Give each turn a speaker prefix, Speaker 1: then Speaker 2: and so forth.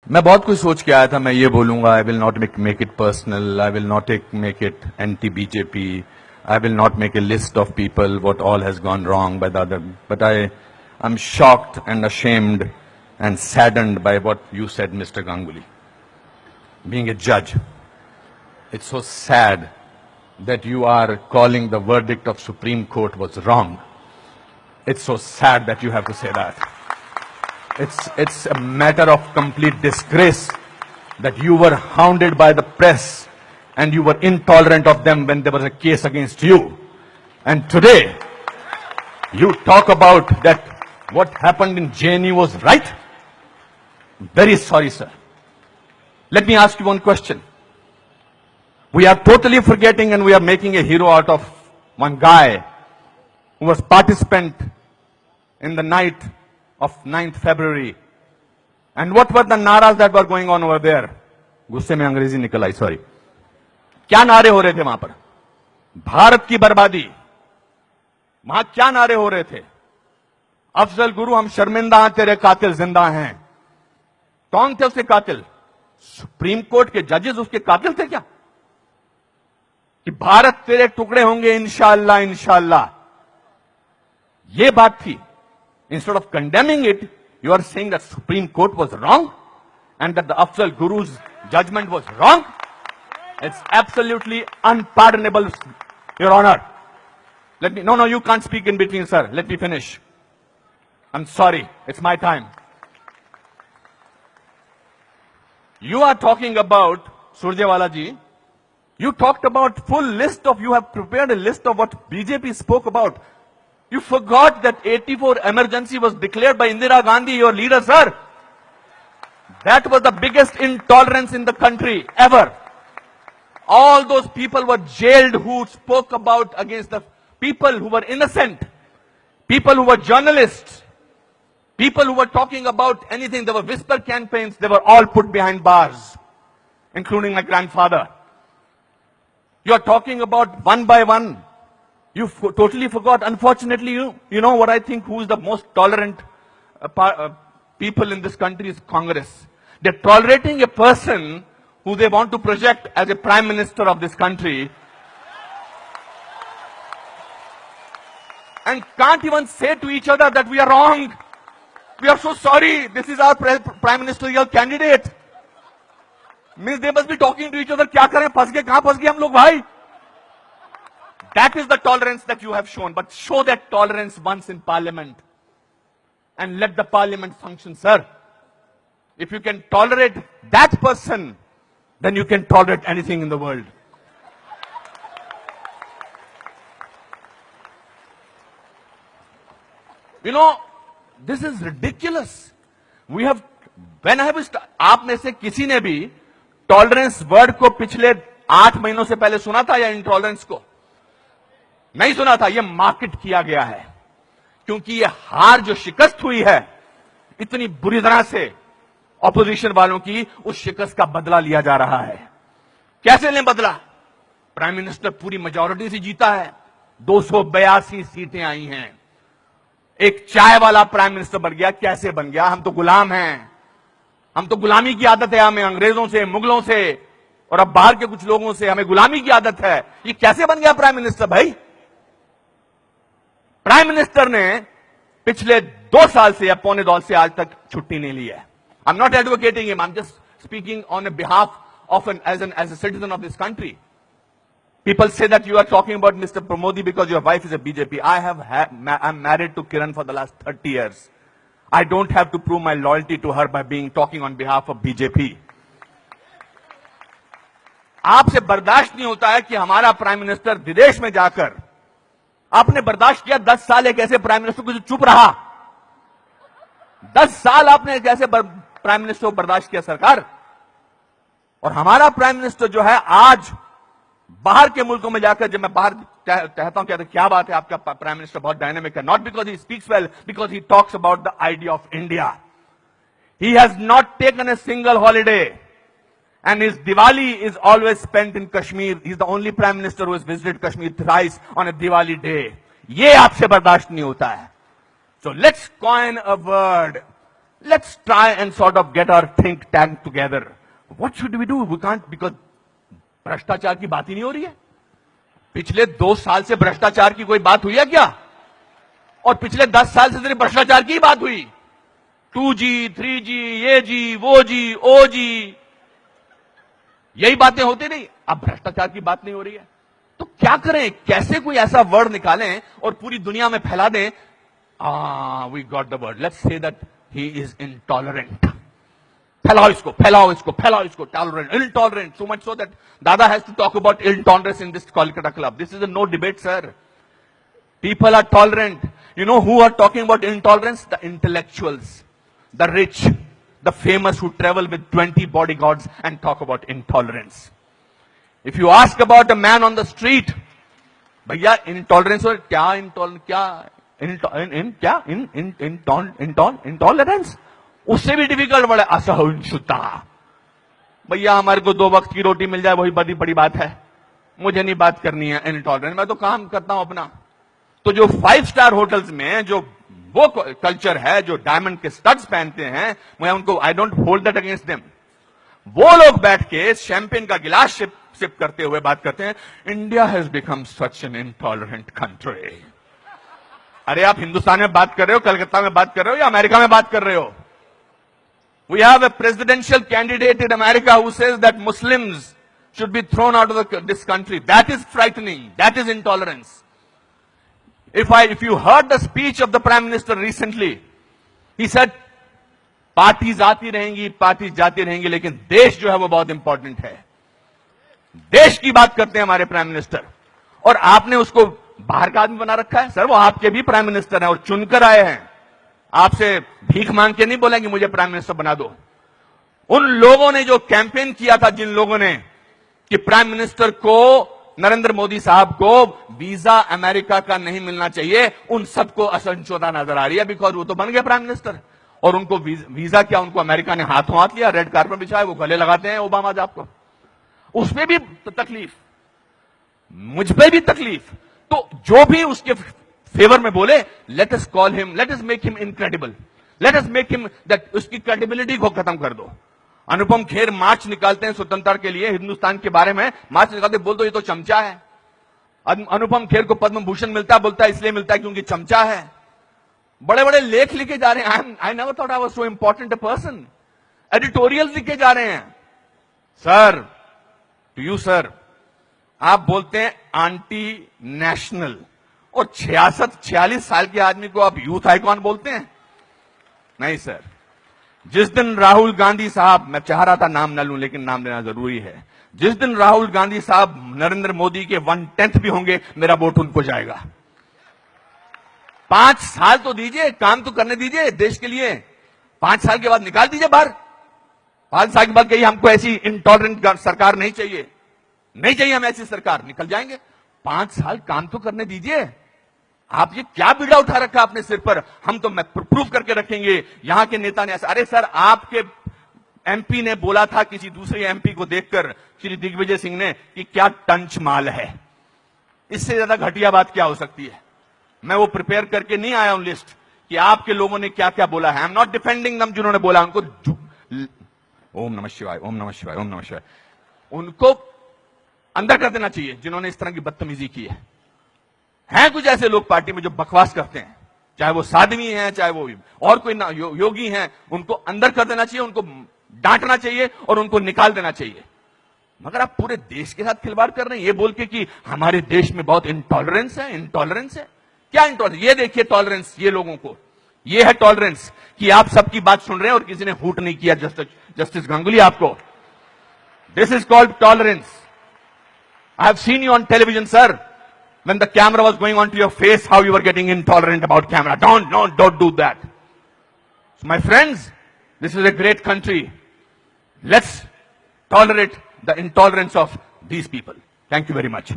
Speaker 1: मैं बहुत कुछ सोच के आया था। मैं ये बोलूंगा, I will not make it personal, I will not make it anti BJP, I will not make a list of people what all has gone wrong by the other, but I am shocked and ashamed and saddened by what you said, Mr. Ganguly. Being a judge, it's so sad that you are calling the verdict of Supreme Court was wrong. It's so sad that you have to say that. It's a matter of complete disgrace that you were hounded by the press and you were intolerant of them when there was a case against you. And today, you talk about that what happened in JNU was right? Very sorry, sir. Let me ask you one question. We are totally forgetting and we are making a hero out of one guy who was participant in the night of 9th February. And what were the naras that were going on over there? गुस्से में अंग्रेजी निकल आई, sorry. क्या नारे हो रहे थे वहां पर? भारत की बर्बादी. वहां क्या नारे हो रहे थे? अफजल गुरु, हम शर्मिंदा हैं, तेरे कातिल जिंदा हैं. कौन थे उसके कातिल? सुप्रीम कोर्ट के जजेस उसके कातिल थे क्या? कि भारत तेरे टुकड़े होंगे इंशाअल्लाह इंशाअल्लाह, ये बात थी. Instead of condemning it, you are saying that Supreme Court was wrong and that the Afzal Guru's judgment was wrong. It's absolutely unpardonable, Your Honor. No, you can't speak in between, sir. Let me finish. I'm sorry. It's my time. You are talking about, Surjewala ji, you talked about full list of, you have prepared a list of what BJP spoke about. You forgot that 84 emergency was declared by Indira Gandhi, your leader, sir. That was the biggest intolerance in the country ever. All those people were jailed who spoke about against the people who were innocent, people who were journalists, people who were talking about anything. There were whisper campaigns. They were all put behind bars, including my grandfather. You are talking about one by one. You totally forgot. Unfortunately, you know what I think, who is the most tolerant people in this country is Congress. They're tolerating a person who they want to project as a prime minister of this country and can't even say to each other that we are wrong. We are so sorry. This is our prime ministerial candidate. Means they must be talking to each other. क्या करें? फंस गए, कहां फंस गए हम लोग भाई? That is the tolerance that you have shown. But show that tolerance once in parliament and let the parliament function, sir. If you can tolerate that person, then you can tolerate anything in the world. You know, this is ridiculous. We have, when I was, आप में से किसी ने भी tolerance word को पिछले 8 महीनों से पहले सुना था या intolerance को? नहीं सुना था. यह मार्केट किया गया है क्योंकि यह हार जो शिकस्त हुई है इतनी बुरी तरह से ऑपोजिशन वालों की, उस शिकस्त का बदला लिया जा रहा है. कैसे लें बदला? प्राइम मिनिस्टर पूरी मेजॉरिटी से जीता है. 282 सीटें आई हैं. एक चाय वाला प्राइम मिनिस्टर बन गया. कैसे बन गया? हम तो गुलाम हैं. हम तो गुलामी की आदत है. हमें अंग्रेजों से, मुगलों से और अब बाहर के कुछ लोगों से हमें गुलामी की आदत है. ये कैसे बन गया प्राइम मिनिस्टर भाई? प्राइम मिनिस्टर ने पिछले 2 साल से या पौने 2 से आज तक छुट्टी नहीं ली है. I am not advocating him, I am just speaking on behalf of as a citizen of this country. People say that you are talking about Mr. Pramodi because your wife is a BJP. I'm married to Kiran for the last 30 years. I don't have to prove my loyalty to her by talking on behalf of BJP. आपसे बर्दाश्त नहीं होता है कि हमारा prime minister विदेश में जाकर, आपने बर्दाश्त किया 10 साल एक ऐसे प्राइम मिनिस्टर को जो चुप रहा. 10 साल आपने एक ऐसे प्राइम मिनिस्टर को बर्दाश्त किया सरकार. और हमारा प्राइम मिनिस्टर जो है आज बाहर के मुल्कों में जाकर, जब मैं बाहर कहता हूं कहते क्या बात है आपका प्राइम मिनिस्टर बहुत डायनेमिक है, not because he speaks well, because he talks about the idea of India. He has not taken a single holiday and his Diwali is always spent in Kashmir. He is the only prime minister who has visited Kashmir thrice on a Diwali day. ये आपसे बर्दाश्त नहीं होता है. So let's coin a word Let's try and sort of get our think tank together. What should we do? We can't, because भ्रष्टाचार की बात ही नहीं हो रही है. पिछले 2 साल से भ्रष्टाचार की कोई बात हुई है क्या? और पिछले 10 साल से सिर्फ भ्रष्टाचार की बात हुई. 2G, 3G, ये जी, वो जी, ओ जी, यही बातें होती नहीं. अब भ्रष्टाचार की बात नहीं हो रही है, तो क्या करें? कैसे कोई ऐसा वर्ड निकालें और पूरी दुनिया में फैला दें? We got the word. Let's say that he is intolerant. फैलाओ इसको, फैलाओ इसको, फैलाओ इसको. Tolerant, intolerant, so much so that Dada has to talk about intolerance in this Kolkata club. This is a no debate, sir. People are tolerant. You know who are talking about intolerance? The intellectuals, the rich, the famous who travel with 20 bodyguards and talk about intolerance. If you ask about a man on the street, भैया intolerance और क्या intolerance, उससे भी difficult word है असहिष्णुता. भैया हमारे को 2 वक्त की रोटी मिल जाए वही बड़ी बड़ी बात है, मुझे नहीं बात करनी है इनटॉलरेंस. मैं तो काम करता हूं अपना. तो जो 5 स्टार होटल्स में जो वो कल्चर है, जो डायमंड के स्टड्स पहनते हैं, मैं उनको, I don't hold that against them. वो लोग बैठ के शैंपेन का गिलास सिप करते हुए बात करते हैं, India has become such an intolerant country. अरे आप हिंदुस्तान में बात कर रहे हो, कलकत्ता में बात कर रहे हो, या अमेरिका में बात कर रहे हो? We have a presidential candidate in America who says that Muslims should be thrown out of this country. That is frightening. That is intolerance. If you heard the speech of the Prime Minister recently, he said, parties आती रहेंगी, parties जाती रहेंगी, लेकिन देश जो है वो बहुत इंपॉर्टेंट है. देश की बात करते हैं हमारे प्राइम मिनिस्टर, और आपने उसको बाहर का आदमी बना रखा है. सर वो आपके भी प्राइम मिनिस्टर हैं और चुनकर आए हैं. आपसे भीख मांग के नहीं बोलेंगे मुझे प्राइम मिनिस्टर बना दो. उन लोगों ने जो कैंपेन किया था, जिन लोगों ने, कि प्राइम मिनिस्टर को, नरेंद्र मोदी साहब को वीजा अमेरिका का नहीं मिलना चाहिए, उन सबको असहिष्णुता नजर आ रही है. बिकॉज वो तो बन गए प्राइम मिनिस्टर, और उनको वीजा क्या, उनको अमेरिका ने हाथों हाथ लिया, रेड कार्पेट बिछाया, वो गले लगाते हैं ओबामा साहब को. उसमें भी तकलीफ, मुझ पे भी तकलीफ. तो जो भी उसके फेवर में बोले, let us call him, let us make him incredible, let us make him that, उसकी क्रेडिबिलिटी को खत्म कर दो. अनुपम खेर मार्च निकालते हैं स्वतंत्रता के लिए, हिंदुस्तान के बारे में मार्च निकालते, बोल दो ये तो चमचा है. अनुपम खेर को पद्म भूषण मिलता है, बोलता है इसलिए मिलता है क्योंकि चमचा है. बड़े बड़े लेख लिखे जा रहे हैं. I never thought I was so important a person. Editorials लिखे जा रहे हैं. सर, टू यू सर, आप बोलते हैं एंटी नेशनल, और 46 साल के आदमी को आप यूथ आइकॉन बोलते हैं? नहीं सर. जिस दिन राहुल गांधी साहब, मैं चाह रहा था नाम न लूं लेकिन नाम लेना जरूरी है, जिस दिन राहुल गांधी साहब नरेंद्र मोदी के 1/10 भी होंगे, मेरा वोट उनको जाएगा. 5 साल तो दीजिए, काम तो करने दीजिए देश के लिए. 5 साल के बाद निकाल दीजिए बाहर. 5 साल के बाद कहिए हमको ऐसी इंटॉलरेंट सरकार नहीं चाहिए, नहीं चाहिए हमें ऐसी सरकार, निकल जाएंगे. 5 साल काम तो करने दीजिए. आप ये क्या बीड़ा उठा रखा अपने सिर पर, हम तो प्रूव करके रखेंगे, यहां के नेता ने ऐसा. अरे सर, आपके एमपी ने बोला था किसी दूसरे एमपी को देखकर, श्री दिग्विजय सिंह ने, कि क्या टंच माल है. इससे ज्यादा घटिया बात क्या हो सकती है. मैं वो प्रिपेयर करके नहीं आया हूं लिस्ट कि आपके लोगों ने क्या क्या बोला है. आई एम नॉट डिफेंडिंग दम. जिन्होंने बोला उनको ओम नमः शिवाय, ओम नमः शिवाय, ओम नमः शिवाय, उनको अंदर कर देना चाहिए जिन्होंने इस तरह की बदतमीजी की है. हैं कुछ ऐसे लोग पार्टी में जो बकवास करते हैं, चाहे वो साध्वी हैं, चाहे वो और कोई ना योगी हैं, उनको अंदर कर देना चाहिए, उनको डांटना चाहिए और उनको निकाल देना चाहिए. मगर आप पूरे देश के साथ खिलवाड़ कर रहे हैं ये बोल के कि हमारे देश में बहुत इंटॉलरेंस है. इंटॉलरेंस है क्या? इंटॉलरेंस ये देखिए, टॉलरेंस ये लोगों को, ये है टॉलरेंस कि आप सबकी बात सुन रहे हैं और किसी ने हूट नहीं किया. जस्टिस गांगुली आपको, this is called tolerance. I have seen you on television, sir. When the camera was going on to your face, how you were getting intolerant about camera. Don't do that. So my friends, this is a great country. Let's tolerate the intolerance of these people. Thank you very much.